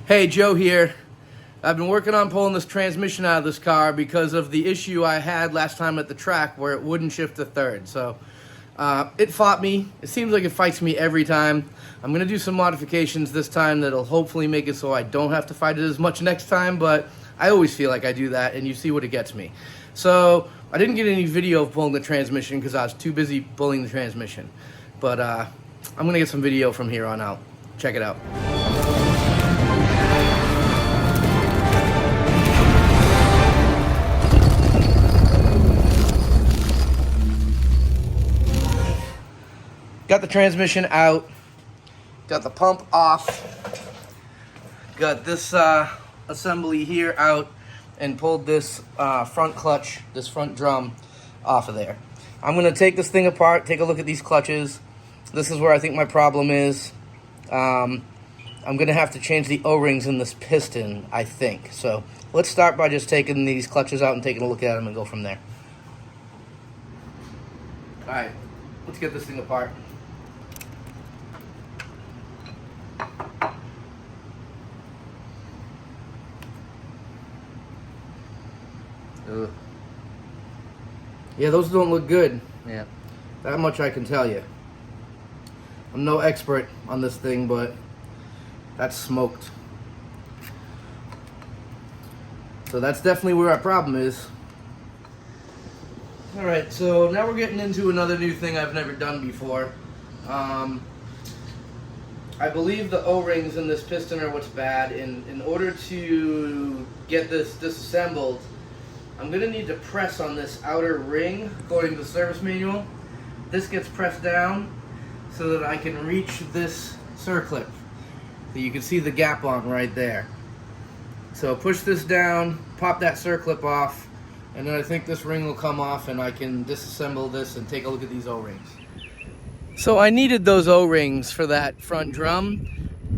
Hey, Joe here. I've been working on pulling this transmission out of this car because of the issue I had last time at the track where it wouldn't shift to third. So it fought me. It seems like it fights me every time. I'm going to do some modifications this time that'll hopefully make it so I don't have to fight it as much next time, but I always feel like I do that, and you see what it gets me. So I didn't get any video of pulling the transmission because I was too busy pulling the transmission. But I'm going to get some video from here on out. Check it out. Got the transmission out, got the pump off, got this assembly here out, and pulled this front clutch, this front drum off of there. I'm going to take this thing apart, take a look at these clutches. This is where I think my problem is. I'm going to have to change the O-rings in this piston, I think. So let's start by just taking these clutches out and taking a look at them and go from there. All right, let's get this thing apart. Ugh. Yeah, those don't look good. Yeah, that much I can tell you. I'm no expert on this thing, but that's smoked. So that's definitely where our problem is. Alright, so now we're getting into another new thing I've never done before. I believe the O-rings in this piston are what's bad. In order to get this disassembled, I'm going to need to press on this outer ring, according to the service manual. This gets pressed down so that I can reach this circlip that you can see the gap on right there. So push this down, pop that circlip off, and then I think this ring will come off and I can disassemble this and take a look at these O-rings. So I needed those O-rings for that front drum,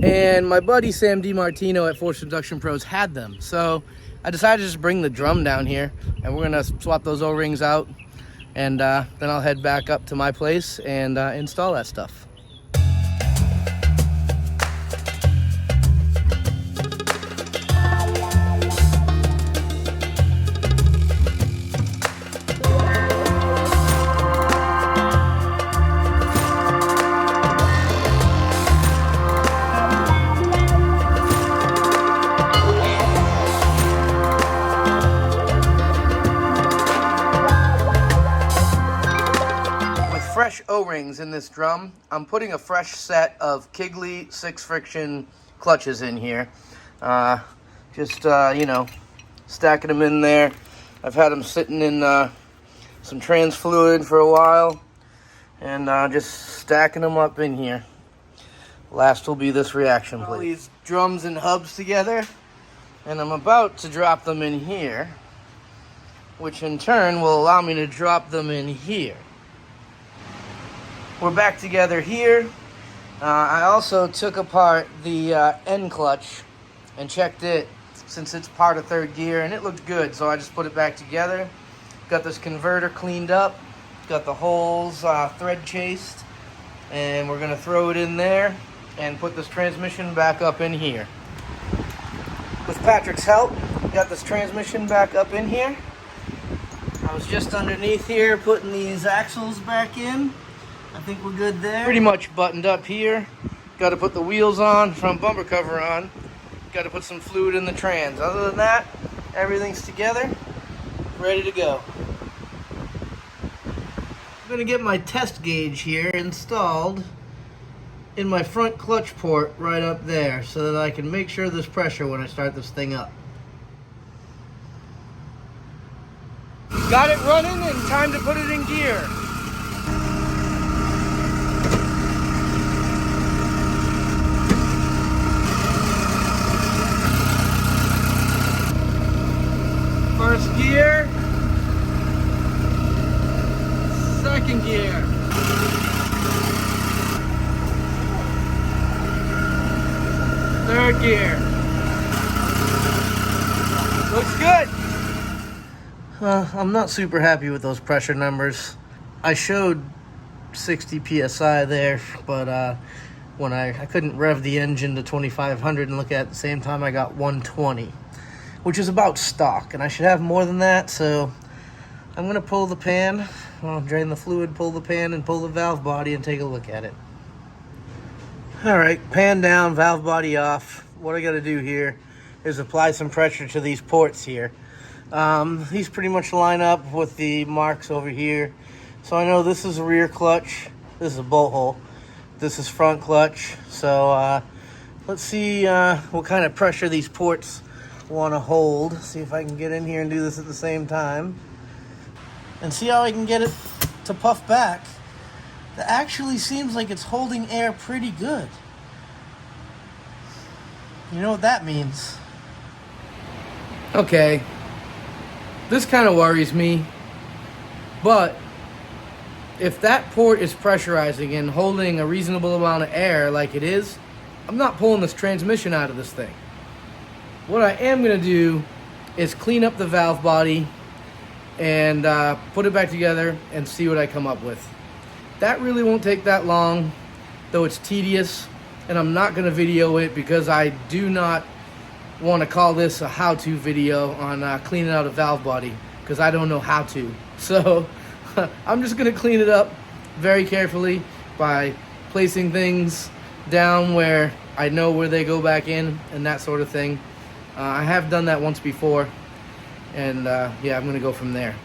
and my buddy Sam DiMartino at Force Induction Pros had them. So I decided to just bring the drum down here, and we're gonna swap those O-rings out, and then I'll head back up to my place and install that stuff. Fresh O-rings in this drum. I'm putting a fresh set of Kigley 6 friction clutches in here. You know, stacking them in there. I've had them sitting in some trans fluid for a while, and just stacking them up in here. Last will be this reaction plate. All these drums and hubs together, and I'm about to drop them in here, which in turn will allow me to drop them in here. We're back together here. I also took apart the end clutch and checked it since it's part of third gear, and it looked good, so I just put it back together. Got this converter cleaned up, got the holes thread chased, and we're gonna throw it in there and put this transmission back up in here. With Patrick's help, got this transmission back up in here. I was just underneath here putting these axles back in. I think we're good there. Pretty much buttoned up here. Got to put the wheels on, front bumper cover on. Got to put some fluid in the trans. Other than that, everything's together, ready to go. I'm going to get my test gauge here installed in my front clutch port right up there so that I can make sure there's pressure when I start this thing up. Got it running and time to put it in gear. First gear, second gear, third gear. Looks good. I'm not super happy with those pressure numbers. I showed 60 PSI there, but when I couldn't rev the engine to 2500 and look at the same time I got 120, which is about stock, and I should have more than that. So I'm gonna pull the pan, I'll drain the fluid, pull the pan, and pull the valve body and take a look at it. All right, pan down, valve body off. What I gotta do here is apply some pressure to these ports here. These pretty much line up with the marks over here. So I know this is a rear clutch, this is a bolt hole, this is front clutch. So let's see what kind of pressure these ports want to hold. See if I can get in here and do this at the same time. And see how I can get it to puff back. That actually seems like it's holding air pretty good. You know what that means? Okay, this kind of worries me, but if that port is pressurizing and holding a reasonable amount of air like it is, I'm not pulling this transmission out of this thing. What I am going to do is clean up the valve body and put it back together and see what I come up with. That really won't take that long, though it's tedious, and I'm not going to video it because I do not want to call this a how-to video on cleaning out a valve body, because I don't know how to. So I'm just going to clean it up very carefully by placing things down where I know where they go back in and that sort of thing. I have done that once before, and yeah, I'm going to go from there.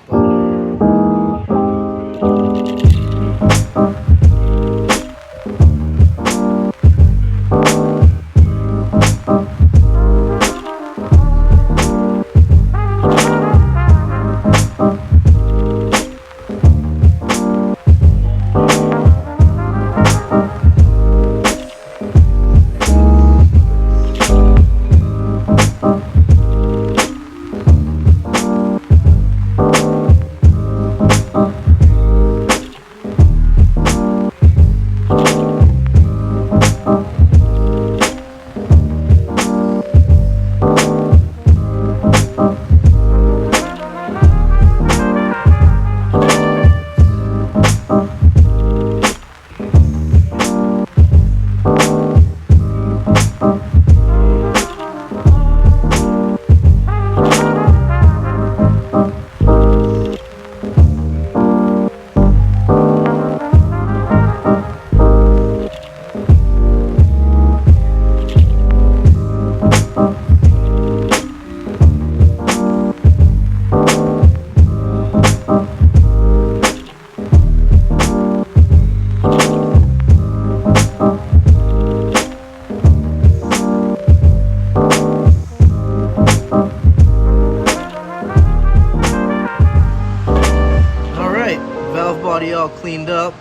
All cleaned up,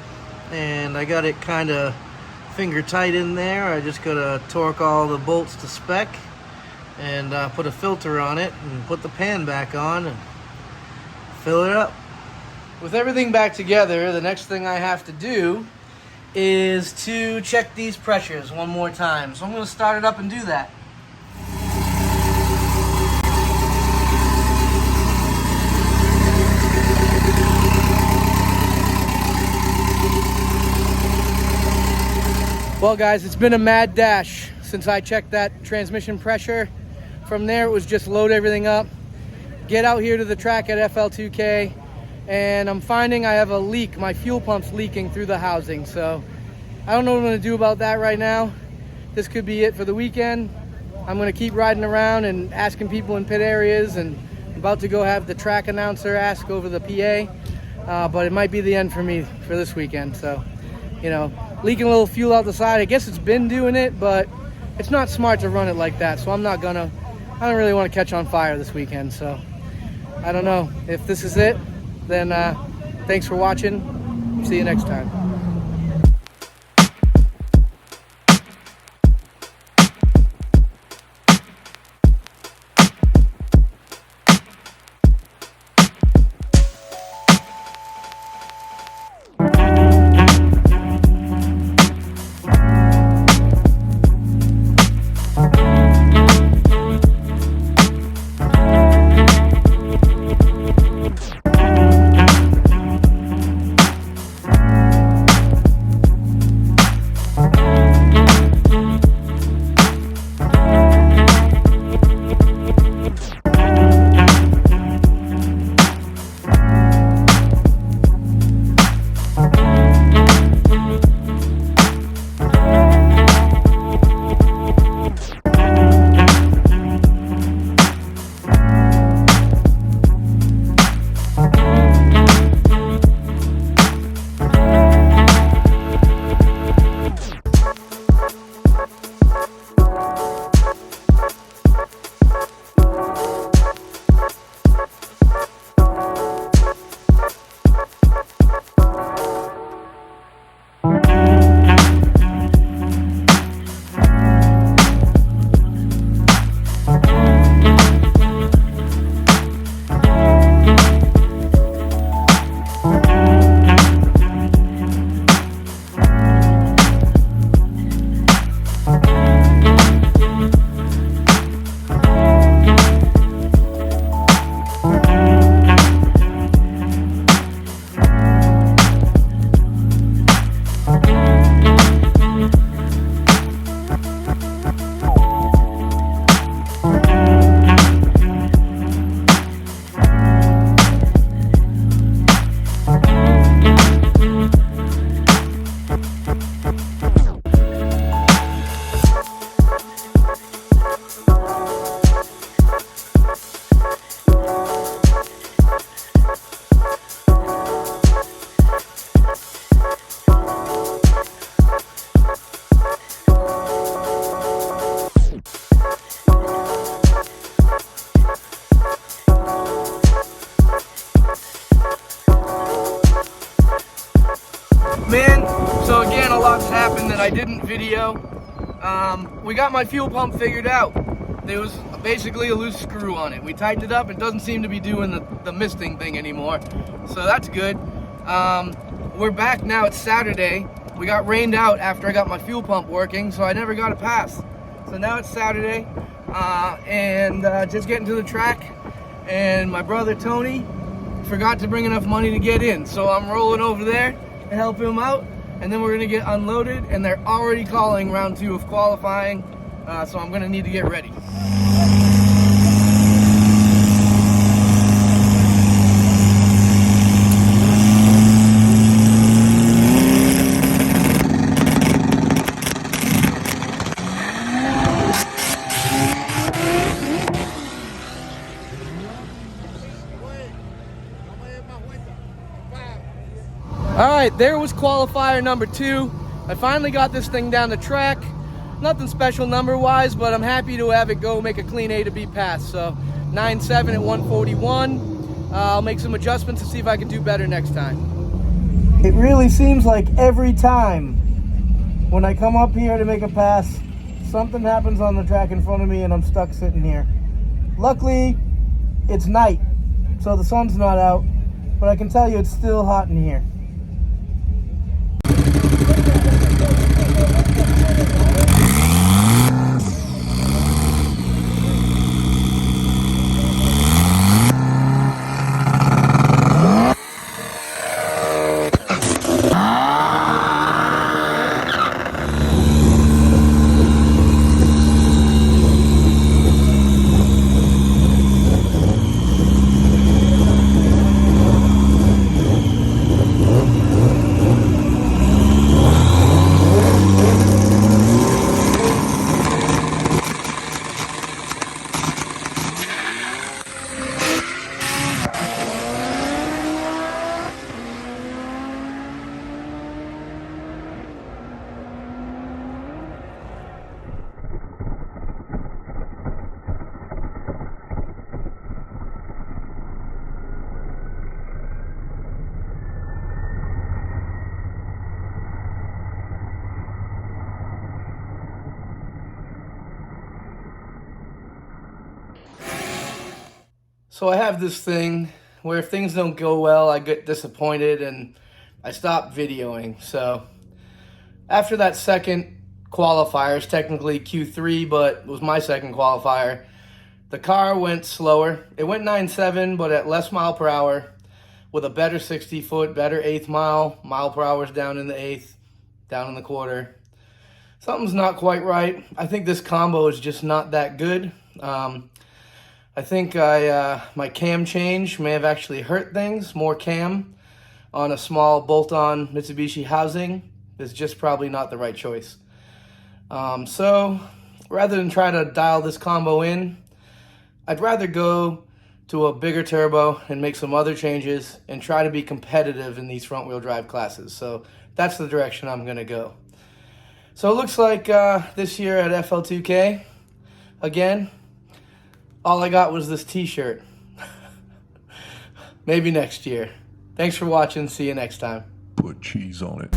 and I got it kind of finger tight in there. I just gotta torque all the bolts to spec and put a filter on it and put the pan back on and fill it up. With everything back together, the next thing I have to do is to check these pressures one more time. So I'm gonna start it up and do that. Well guys, it's been a mad dash since I checked that transmission pressure. From there it was just load everything up, get out here to the track at FL2K, and I'm finding I have a leak. My fuel pump's leaking through the housing, so I don't know what I'm gonna do about that right now. This could be it for the weekend. I'm gonna keep riding around and asking people in pit areas, and I'm about to go have the track announcer ask over the PA, but it might be the end for me for this weekend. So, you know, leaking a little fuel out the side. I guess it's been doing it, but it's not smart to run it like that. So I don't really want to catch on fire this weekend. So I don't know. If this is it, then thanks for watching. See you next time. video. We got my fuel pump figured out. There was basically a loose screw on it. We tightened it up. It doesn't seem to be doing the misting thing anymore, so that's good. We're back now. It's Saturday. We got rained out after I got my fuel pump working, so I never got a pass. So now it's Saturday, and just getting to the track, and my brother Tony forgot to bring enough money to get in, so I'm rolling over there to help him out, and then we're gonna get unloaded, and they're already calling round 2 of qualifying, so I'm gonna need to get ready. Alright, there was qualifier number 2. I finally got this thing down the track. Nothing special number-wise, but I'm happy to have it go make a clean A to B pass. So 9.7 at 141. I'll make some adjustments to see if I can do better next time. It really seems like every time when I come up here to make a pass, something happens on the track in front of me and I'm stuck sitting here. Luckily, it's night, so the sun's not out, but I can tell you it's still hot in here. So I have this thing where if things don't go well, I get disappointed and I stop videoing. So after that second qualifier, it's technically Q3, but it was my second qualifier, the car went slower. It went 9.7, but at less mile per hour with a better 60 foot, better 8th mile per hour is down in the 8th, down in the quarter. Something's not quite right. I think this combo is just not that good. I think my cam change may have actually hurt things. More cam on a small bolt-on Mitsubishi housing is just probably not the right choice. So rather than try to dial this combo in, I'd rather go to a bigger turbo and make some other changes and try to be competitive in these front-wheel drive classes. So that's the direction I'm going to go. So it looks like this year at FL2K, again, all I got was this t-shirt. Maybe next year. Thanks for watching. See you next time. Put cheese on it.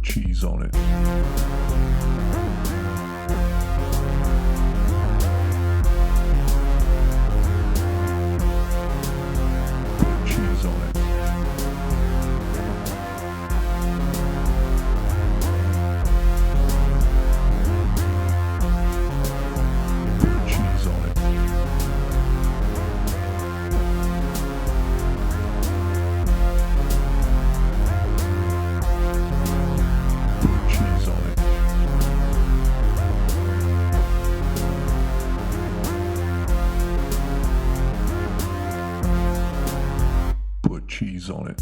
cheese on it. Put cheese on it. Put cheese on it. Put cheese on it. Put cheese on it.